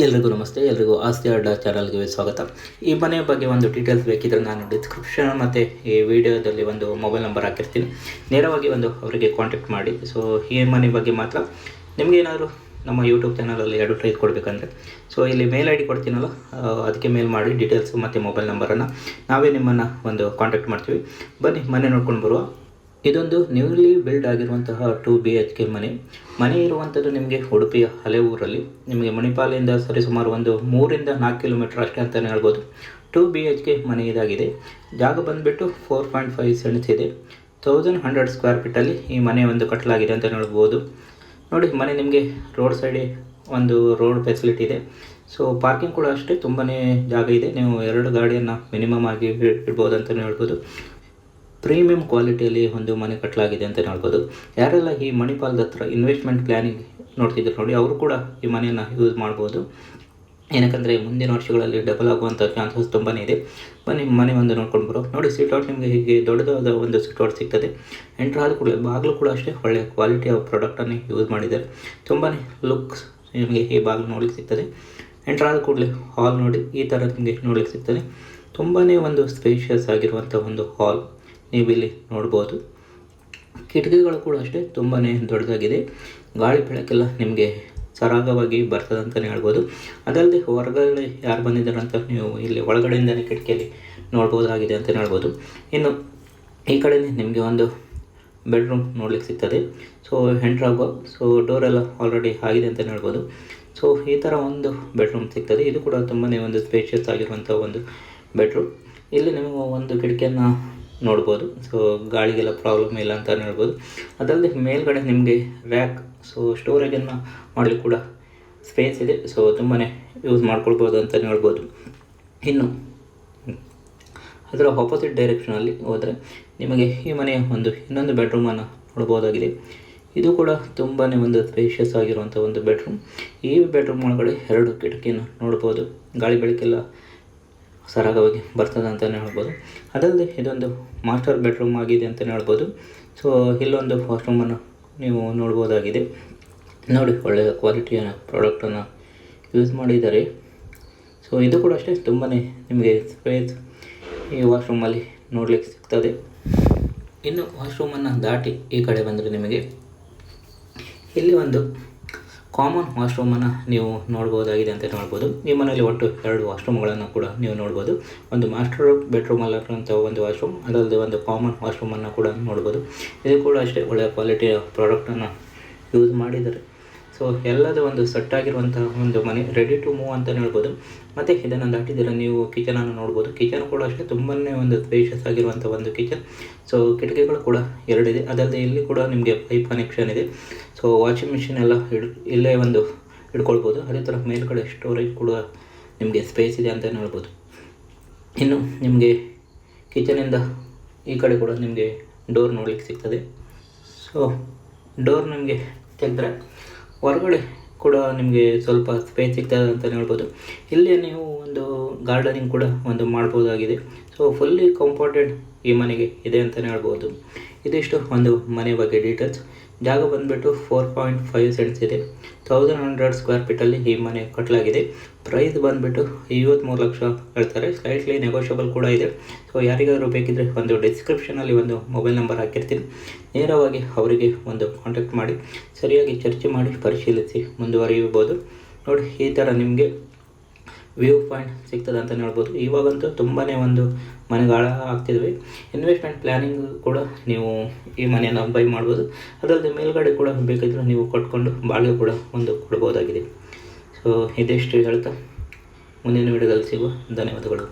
ಎಲ್ರಿಗೂ ನಮಸ್ತೆ. ಎಲ್ರಿಗೂ ಆಸ್ತಿ ಅಡ್ಡ ಚಾನಲ್ಗೆ ಸ್ವಾಗತ. ಈ ಮನೆಯ ಬಗ್ಗೆ ಒಂದು ಡೀಟೇಲ್ಸ್ ಬೇಕಿದ್ದರೆ ನಾನು ಡಿಸ್ಕ್ರಿಪ್ಷನ್ ಮತ್ತು ಈ ವಿಡಿಯೋದಲ್ಲಿ ಒಂದು ಮೊಬೈಲ್ ನಂಬರ್ ಹಾಕಿರ್ತೀನಿ. ನೇರವಾಗಿ ಅವರಿಗೆ ಕಾಂಟ್ಯಾಕ್ಟ್ ಮಾಡಿ. ಸೊ ಈ ಮನೆ ಬಗ್ಗೆ ಮಾತ್ರ ನಿಮಗೆ ಏನಾದರೂ ನಮ್ಮ ಯೂಟ್ಯೂಬ್ ಚಾನಲಲ್ಲಿ ಅಡ್ವರ್ಟೈಸ್ ಕೊಡಬೇಕಂದ್ರೆ ಇಲ್ಲಿ ಮೇಲ್ ಐ ಡಿ ಕೊಡ್ತೀನಲ್ಲ, ಅದಕ್ಕೆ ಮೇಲ್ ಮಾಡಿ ಡೀಟೇಲ್ಸು ಮತ್ತು ಮೊಬೈಲ್ ನಂಬರನ್ನು ನಾವೇ ನಿಮ್ಮನ್ನು ಕಾಂಟ್ಯಾಕ್ಟ್ ಮಾಡ್ತೀವಿ. ಬನ್ನಿ ಮನೆ ನೋಡ್ಕೊಂಡು ಬರುವ. ಇದೊಂದು ನ್ಯೂಲಿ ಬಿಲ್ಡ್ ಆಗಿರುವಂತಹ 2 BHK ಮನೆ ಇರುವಂಥದ್ದು ನಿಮಗೆ ಉಡುಪಿಯ ಹಳೆ ಊರಲ್ಲಿ. ನಿಮಗೆ ಮಣಿಪಾಲಿಂದ ಸರಿಸುಮಾರು ಒಂದು 3 ರಿಂದ 4 ಕಿಲೋಮೀಟರ್ ಅಷ್ಟೇ ಅಂತಲೇ ಹೇಳ್ಬೋದು. 2 BHK ಮನೆ ಇದಾಗಿದೆ. ಜಾಗ ಬಂದುಬಿಟ್ಟು 4.5 ಸೆಂಟ್ಸ್ ಇದೆ. 1100 ಸ್ಕ್ವೇರ್ ಫೀಟಲ್ಲಿ ಈ ಮನೆ ಕಟ್ಟಲಾಗಿದೆ ಅಂತ ಹೇಳ್ಬೋದು. ನೋಡಿ, ಮನೆ ನಿಮಗೆ ರೋಡ್ ಸೈಡೇ ಒಂದು ರೋಡ್ ಫೆಸಿಲಿಟಿ ಇದೆ. ಸೊ ಪಾರ್ಕಿಂಗ್ ಕೂಡ ಅಷ್ಟೇ ತುಂಬಾ ಜಾಗ ಇದೆ. ನೀವು 2 ಗಾಡಿಯನ್ನು ಮಿನಿಮಮ್ ಆಗಿ ಇಡ್ಬೋದು ಅಂತಲೇ ಹೇಳ್ಬೋದು. ಪ್ರೀಮಿಯಂ ಕ್ವಾಲಿಟಿಯಲ್ಲಿ ಒಂದು ಮನೆ ಕಟ್ಟಲಾಗಿದೆ ಅಂತ ಹೇಳ್ಬೋದು. ಯಾರೆಲ್ಲ ಈ ಮಣಿಪಾಲದ ಹತ್ರ ಇನ್ವೆಸ್ಟ್ಮೆಂಟ್ ಪ್ಲ್ಯಾನಿಂಗ್ ನೋಡ್ತಿದ್ರು ನೋಡಿ, ಅವರು ಕೂಡ ಈ ಮನೆಯನ್ನು ಯೂಸ್ ಮಾಡ್ಬೋದು. ಏನಕ್ಕಂದರೆ ಮುಂದಿನ ವರ್ಷಗಳಲ್ಲಿ ಡಬಲ್ ಆಗುವಂಥ ಚಾನ್ಸಸ್ ತುಂಬಾ ಇದೆ. ಬನ್ನಿ ಮನೆ ನೋಡ್ಕೊಂಡು ಬರೋ. ನೋಡಿ, ಸಿಟ್ಔಟ್ ನಿಮಗೆ ಹೀಗೆ ದೊಡ್ಡದಾದ ಒಂದು ಸಿಟ್ಔಟ್ ಸಿಗ್ತದೆ. ಎಂಟ್ರ್ ಆದ ಕೂಡ ಬಾಗಿಲು ಕೂಡ ಅಷ್ಟೇ ಒಳ್ಳೆಯ ಕ್ವಾಲಿಟಿಯ ಪ್ರಾಡಕ್ಟನ್ನು ಯೂಸ್ ಮಾಡಿದ್ದಾರೆ. ತುಂಬಾ ಲುಕ್ಸ್ ನಿಮಗೆ ಈ ಬಾಗಿಲು ನೋಡ್ಲಿಕ್ಕೆ ಸಿಗ್ತದೆ. ಎಂಟ್ರ್ ಆದ ಕೂಡಲೇ ಹಾಲ್ ನೋಡಿ, ಈ ಥರ ನಿಮಗೆ ನೋಡ್ಲಿಕ್ಕೆ ಸಿಗ್ತದೆ. ತುಂಬಾ ಒಂದು ಸ್ಪೇಷಿಯಸ್ ಆಗಿರುವಂಥ ಒಂದು ಹಾಲ್ ನೀವು ಇಲ್ಲಿ ನೋಡ್ಬೋದು. ಕಿಟಕಿಗಳು ಕೂಡ ಅಷ್ಟೇ ತುಂಬಾ ದೊಡ್ಡದಾಗಿದೆ. ಗಾಳಿ ಬೆಳಕೆಲ್ಲ ನಿಮಗೆ ಸರಾಗವಾಗಿ ಬರ್ತದೆ ಅಂತಲೇ ಹೇಳ್ಬೋದು. ಅದಲ್ಲದೆ ಹೊರಗಡೆ ಯಾರು ಬಂದಿದ್ದಾರೆ ಅಂತ ನೀವು ಇಲ್ಲಿ ಒಳಗಡೆಯಿಂದಲೇ ಕಿಟಕಿಯಲ್ಲಿ ನೋಡ್ಬೋದಾಗಿದೆ ಅಂತಲೇ ಹೇಳ್ಬೋದು. ಇನ್ನು ಈ ಕಡೆ ನಿಮಗೆ ಒಂದು ಬೆಡ್ರೂಮ್ ನೋಡ್ಲಿಕ್ಕೆ ಸಿಗ್ತದೆ. ಸೊ ಎಂಟ್ರಾಗೋ ಡೋರೆಲ್ಲ ಆಲ್ರೆಡಿ ಆಗಿದೆ ಅಂತಲೇ ಹೇಳ್ಬೋದು. ಸೊ ಈ ಥರ ಒಂದು ಬೆಡ್ರೂಮ್ ಸಿಗ್ತದೆ. ಇದು ಕೂಡ ತುಂಬಾ ಒಂದು ಸ್ಪೇಷಿಯಸ್ ಆಗಿರುವಂಥ ಒಂದು ಬೆಡ್ರೂಮ್. ಇಲ್ಲಿ ನೀವು ಒಂದು ಕಿಟಕಿಯನ್ನು ನೋಡ್ಬೋದು. ಸೊ ಗಾಳಿಗೆಲ್ಲ ಪ್ರಾಬ್ಲಮ್ ಇಲ್ಲ ಅಂತಲೇ ಹೇಳ್ಬೋದು. ಅದಲ್ಲದೆ ಮೇಲ್ಗಡೆ ನಿಮಗೆ ರ್ಯಾಕ್, ಸ್ಟೋರೇಜನ್ನು ಮಾಡಲಿಕ್ಕೆ ಕೂಡ ಸ್ಪೇಸ್ ಇದೆ. ಸೊ ತುಂಬಾ ಯೂಸ್ ಮಾಡ್ಕೊಳ್ಬೋದು ಅಂತಲೇ ಹೇಳ್ಬೋದು. ಇನ್ನು ಅದರ ಆಪೋಸಿಟ್ ಡೈರೆಕ್ಷನಲ್ಲಿ ಹೋದರೆ ನಿಮಗೆ ಈ ಮನೆಯ ಇನ್ನೊಂದು ಬೆಡ್ರೂಮನ್ನು ನೋಡ್ಬೋದಾಗಿದೆ. ಇದು ಕೂಡ ತುಂಬಾ ಒಂದು ಸ್ಪೇಷಿಯಸ್ ಆಗಿರುವಂಥ ಒಂದು ಬೆಡ್ರೂಮ್. ಈ ಬೆಡ್ರೂಮ್ ಒಳಗಡೆ 2 ಕಿಟಕಿಯನ್ನು ನೋಡ್ಬೋದು. ಗಾಳಿ ಬೆಳಕೆಲ್ಲ ಸರಾಗವಾಗಿ ಬರ್ತದೆ ಅಂತಲೇ ಹೇಳ್ಬೋದು. ಅದಲ್ಲದೆ ಇದೊಂದು ಮಾಸ್ಟರ್ ಬೆಡ್ರೂಮ್ ಆಗಿದೆ ಅಂತಲೇ ಹೇಳ್ಬೋದು. ಸೊ ಇಲ್ಲೊಂದು ವಾಶ್ರೂಮನ್ನು ನೀವು ನೋಡ್ಬೋದಾಗಿದೆ. ನೋಡಿ, ಒಳ್ಳೆಯ ಕ್ವಾಲಿಟಿಯ ಪ್ರಾಡಕ್ಟನ್ನು ಯೂಸ್ ಮಾಡಿದ್ದಾರೆ. ಸೊ ಇದು ಕೂಡ ಅಷ್ಟೇ ತುಂಬಾ ನಿಮಗೆ ಸ್ಪೇಸ್ ಈ ವಾಶ್ರೂಮಲ್ಲಿ ನೋಡಲಿಕ್ಕೆ ಸಿಗ್ತದೆ. ಇನ್ನು ವಾಶ್ರೂಮನ್ನು ದಾಟಿ ಈ ಕಡೆ ಬಂದರೆ ನಿಮಗೆ ಇಲ್ಲಿ ಒಂದು ಕಾಮನ್ ವಾಶ್ರೂಮನ್ನು ನೀವು ನೋಡ್ಬೋದಾಗಿದೆ ಅಂತ ನೋಡ್ಬೋದು. ಈ ಮನೆಯಲ್ಲಿ ಒಟ್ಟು 2 ವಾಶ್ರೂಮ್ಗಳನ್ನು ಕೂಡ ನೀವು ನೋಡ್ಬೋದು. ಒಂದು ಮಾಸ್ಟರ್ ಬೆಡ್ರೂಮಲ್ಲಿರುವಂಥ ಒಂದು ವಾಶ್ರೂಮ್, ಅದಲ್ಲದೆ ಒಂದು ಕಾಮನ್ ವಾಶ್ರೂಮನ್ನು ಕೂಡ ನೋಡ್ಬೋದು. ಇದು ಕೂಡ ಅಷ್ಟೇ ಒಳ್ಳೆಯ ಕ್ವಾಲಿಟಿಯ ಪ್ರಾಡಕ್ಟನ್ನು ಯೂಸ್ ಮಾಡಿದ್ದಾರೆ. ಸೊ ಎಲ್ಲದೂ ಒಂದು ಸೆಟ್ ಆಗಿರುವಂಥ ಒಂದು ಮನೆ, ರೆಡಿ ಟು ಮೂವ್ ಅಂತಲೇ ಹೇಳ್ಬೋದು. ಮತ್ತು ಇದನ್ನು ದಾಟಿದರೆ ನೀವು ಕಿಚನನ್ನು ನೋಡ್ಬೋದು. ಕಿಚನ್ ಕೂಡ ಅಷ್ಟೇ ತುಂಬಾ ಒಂದು ಸ್ಪೇಷಿಯಸ್ ಆಗಿರುವಂಥ ಒಂದು ಕಿಚನ್. ಸೊ ಕಿಟಕಿಗಳು ಕೂಡ 2 ಇದೆ. ಅದಲ್ಲದೆ ಇಲ್ಲಿ ಕೂಡ ನಿಮಗೆ ಪೈಪ್ ಕನೆಕ್ಷನ್ ಇದೆ. ಸೊ ವಾಷಿಂಗ್ ಮಿಷಿನ್ ಎಲ್ಲ ಇಲ್ಲೇ ಇಟ್ಕೊಳ್ಬೋದು. ಅದೇ ಥರ ಮೇಲ್ಗಡೆ ಸ್ಟೋರೇಜ್ ಕೂಡ ನಿಮಗೆ ಸ್ಪೇಸ್ ಇದೆ ಅಂತಲೇ ಹೇಳ್ಬೋದು. ಇನ್ನು ನಿಮಗೆ ಕಿಚನಿಂದ ಈ ಕಡೆ ಕೂಡ ನಿಮಗೆ ಡೋರ್ ನೋಡಲಿಕ್ಕೆ ಸಿಗ್ತದೆ. ಸೊ ಡೋರ್ ನಿಮಗೆ ತೆಗೆದ್ರೆ ಹೊರಗಡೆ ಕೂಡ ನಿಮಗೆ ಸ್ವಲ್ಪ ಸ್ಪೇಸ್ ಸಿಗ್ತದೆ ಅಂತಲೇ ಹೇಳ್ಬೋದು. ಇಲ್ಲಿ ನೀವು ಒಂದು ಗಾರ್ಡನಿಂಗ್ ಕೂಡ ಮಾಡ್ಬೋದಾಗಿದೆ. ಸೊ ಫುಲ್ಲಿ ಕಂಫರ್ಟೆಡ್ ಈ ಮನೆಗೆ ಇದೆ ಅಂತಲೇ ಹೇಳ್ಬೋದು. ಇದಿಷ್ಟು ಒಂದು ಮನೆ ಬಗ್ಗೆ ಡೀಟೇಲ್ಸ್. ಜಾಗ ಬಂದುಬಿಟ್ಟು 4.5 ಸೆಂಟ್ಸ್ ಇದೆ. 1100 ಸ್ಕ್ವೇರ್ ಫೀಟಲ್ಲಿ ಈ ಮನೆ ಕಟ್ಟಲಾಗಿದೆ. ಪ್ರೈಸ್ ಬಂದುಬಿಟ್ಟು 53 ಲಕ್ಷ ಹೇಳ್ತಾರೆ. ಸ್ಲೈಟ್ಲಿ ನೆಗೋಷಿಯಬಲ್ ಕೂಡ ಇದೆ. ಸೊ ಯಾರಿಗಾದರೂ ಬೇಕಿದ್ದರೆ ಡಿಸ್ಕ್ರಿಪ್ಷನಲ್ಲಿ ಮೊಬೈಲ್ ನಂಬರ್ ಹಾಕಿರ್ತೀನಿ. ನೇರವಾಗಿ ಅವರಿಗೆ ಕಾಂಟ್ಯಾಕ್ಟ್ ಮಾಡಿ ಸರಿಯಾಗಿ ಚರ್ಚೆ ಮಾಡಿ ಪರಿಶೀಲಿಸಿ ಮುಂದುವರಿಯಬಹುದು. ನೋಡಿ, ಈ ಥರ ನಿಮಗೆ ವ್ಯೂ ಪಾಯಿಂಟ್ ಸಿಗ್ತದೆ ಅಂತಲೇ ಹೇಳ್ಬೋದು. ಇವಾಗಂತೂ ತುಂಬಾ ಮನೆಗಾಳ ಆಗ್ತಿದ್ವಿ. ಇನ್ವೆಸ್ಟ್ಮೆಂಟ್ ಪ್ಲ್ಯಾನಿಂಗ್ ಕೂಡ ನೀವು ಈ ಮನೆಯನ್ನು ಬೈ ಮಾಡ್ಬೋದು. ಅದಲ್ಲದೆ ಮೇಲ್ಗಡೆ ಕೂಡ ಬೇಕಿದ್ದರೆ ನೀವು ಕಟ್ಕೊಂಡು ಬಾಡಿಗೆ ಕೂಡ ಕೊಡ್ಬೋದಾಗಿದೆ. ಸೊ ಇದಿಷ್ಟು ಹೇಳ್ತಾ ಮುಂದಿನ ವಿಡಿಯೋದಲ್ಲಿ ಸಿಗುವ. ಧನ್ಯವಾದಗಳು.